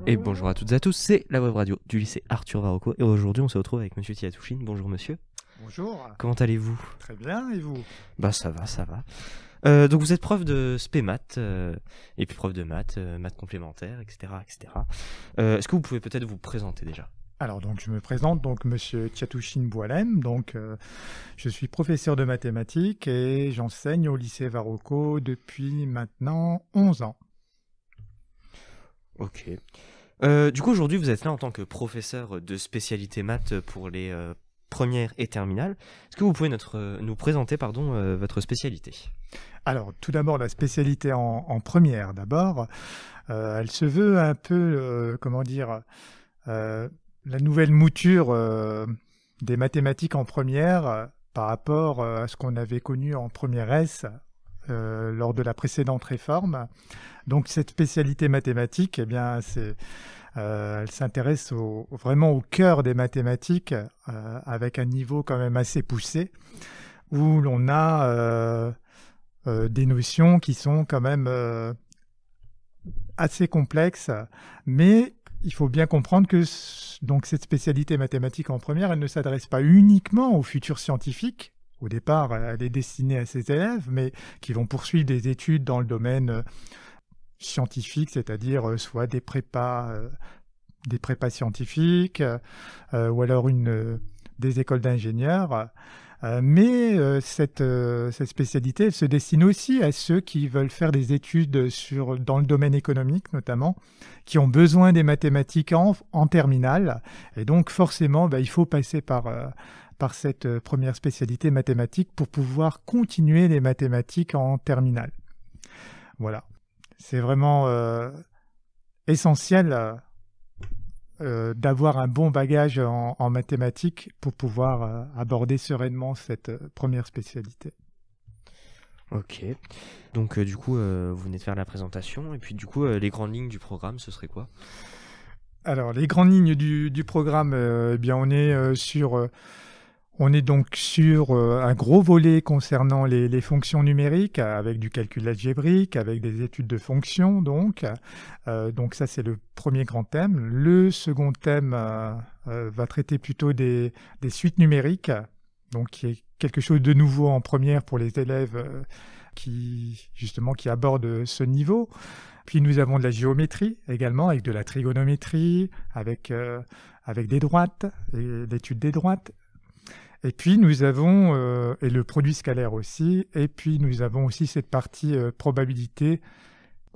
Et bonjour à toutes et à tous, c'est la web radio du lycée Arthur Varocco et aujourd'hui on se retrouve avec monsieur Tiatouchine. Bonjour monsieur. Bonjour. Comment allez-vous? Très bien, et vous? Bah ça va, ça va. Donc vous êtes prof de spé maths et puis prof de maths, maths complémentaires, etc. etc. Est-ce que vous pouvez peut-être vous présenter déjà? Alors donc je me présente, donc monsieur Tiatouchine Boilem, donc je suis professeur de mathématiques et j'enseigne au lycée Varocco depuis maintenant 11 ans. Ok. Du coup aujourd'hui vous êtes là en tant que professeur de spécialité maths pour les premières et terminales. Est-ce que vous pouvez nous présenter votre spécialité? Alors tout d'abord la spécialité en première d'abord, elle se veut un peu, comment dire, la nouvelle mouture des mathématiques en première par rapport à ce qu'on avait connu en première S lors de la précédente réforme. Donc cette spécialité mathématique, eh bien, elle s'intéresse vraiment au cœur des mathématiques avec un niveau quand même assez poussé où l'on a des notions qui sont quand même assez complexes, mais il faut bien comprendre que donc cette spécialité mathématique en première, elle ne s'adresse pas uniquement aux futurs scientifiques. Au départ, elle est destinée à ces élèves, mais qui vont poursuivre des études dans le domaine scientifique, c'est-à-dire soit des prépas scientifiques, ou alors des écoles d'ingénieurs. Mais cette spécialité, elle se destine aussi à ceux qui veulent faire des études dans le domaine économique notamment, qui ont besoin des mathématiques en terminale. Et donc forcément, il faut passer par cette première spécialité mathématique pour pouvoir continuer les mathématiques en terminale. Voilà. C'est vraiment essentiel d'avoir un bon bagage en mathématiques pour pouvoir aborder sereinement cette première spécialité. Ok. Donc du coup, vous venez de faire la présentation et puis du coup, les grandes lignes du programme, ce serait quoi? Alors, les grandes lignes du programme, eh bien, on est donc sur un gros volet concernant les fonctions numériques, avec du calcul algébrique, avec des études de fonctions. Donc ça, c'est le premier grand thème. Le second thème va traiter plutôt des suites numériques, donc qui est quelque chose de nouveau en première pour les élèves qui abordent ce niveau. Puis nous avons de la géométrie également, avec de la trigonométrie, avec des droites, et l'étude des droites. Et puis nous avons, et le produit scalaire aussi, et puis nous avons aussi cette partie probabilité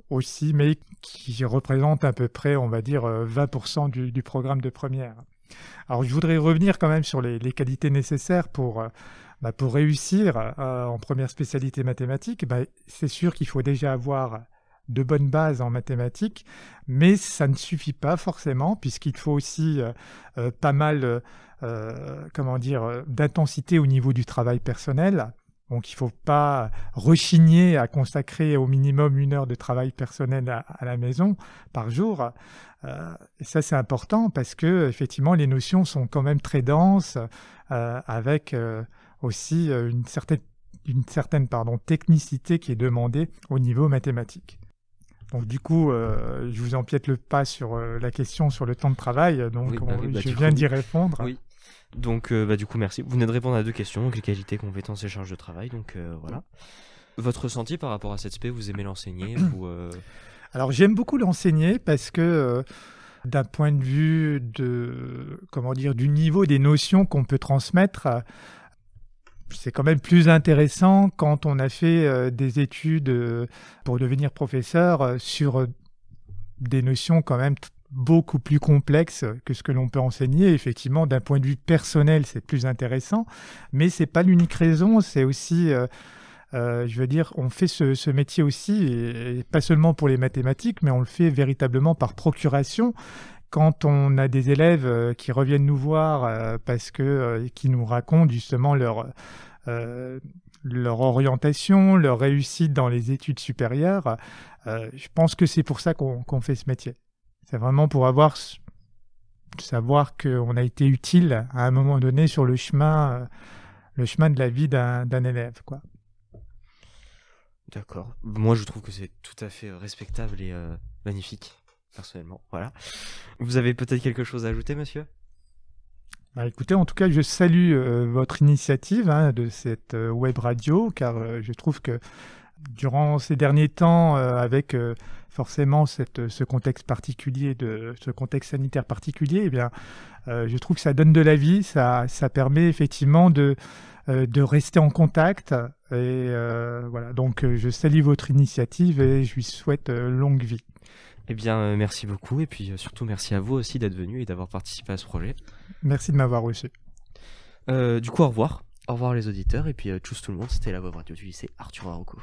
aussi, mais qui représente à peu près, on va dire, 20% du programme de première. Alors je voudrais revenir quand même sur les qualités nécessaires pour réussir en première spécialité mathématique. C'est sûr qu'il faut déjà avoir de bonnes bases en mathématiques, mais ça ne suffit pas forcément, puisqu'il faut aussi pas mal d'intensité au niveau du travail personnel. Donc il ne faut pas rechigner à consacrer au minimum 1 heure de travail personnel à la maison par jour. Et ça, c'est important parce que effectivement, les notions sont quand même très denses, avec aussi une certaine technicité qui est demandée au niveau mathématique. Donc du coup, je vous empiète le pas sur la question sur le temps de travail, donc je viens d'y répondre. Oui. Donc du coup, merci. Vous venez de répondre à 2 questions, donc les qualités, compétences et charges de travail. Donc voilà. Votre ressenti par rapport à cette spé, vous aimez l'enseigner ou Alors j'aime beaucoup l'enseigner parce que d'un point de vue du niveau des notions qu'on peut transmettre, c'est quand même plus intéressant quand on a fait des études pour devenir professeur sur des notions quand même beaucoup plus complexes que ce que l'on peut enseigner. Effectivement, d'un point de vue personnel, c'est plus intéressant, mais c'est pas l'unique raison. C'est aussi, on fait ce métier aussi, et pas seulement pour les mathématiques, mais on le fait véritablement par procuration. Quand on a des élèves qui reviennent nous voir qui nous racontent justement leur orientation, leur réussite dans les études supérieures, je pense que c'est pour ça qu'on fait ce métier. C'est vraiment pour savoir qu'on a été utile à un moment donné sur le chemin de la vie d'un élève, quoi. D'accord. Moi, je trouve que c'est tout à fait respectable et magnifique. personnellement. Voilà. Vous avez peut-être quelque chose à ajouter, monsieur? Bah, écoutez, en tout cas, je salue votre initiative de cette web radio, car je trouve que durant ces derniers temps, avec forcément ce contexte particulier, ce contexte sanitaire particulier, eh bien, je trouve que ça donne de la vie, ça permet effectivement de rester en contact. Et voilà, donc je salue votre initiative et je lui souhaite longue vie. Eh bien, merci beaucoup. Et puis surtout, merci à vous aussi d'être venu et d'avoir participé à ce projet. Merci de m'avoir reçu. Du coup, au revoir. Au revoir les auditeurs. Et puis, tchuss tout le monde. C'était la web radio du lycée Arthur Arauco.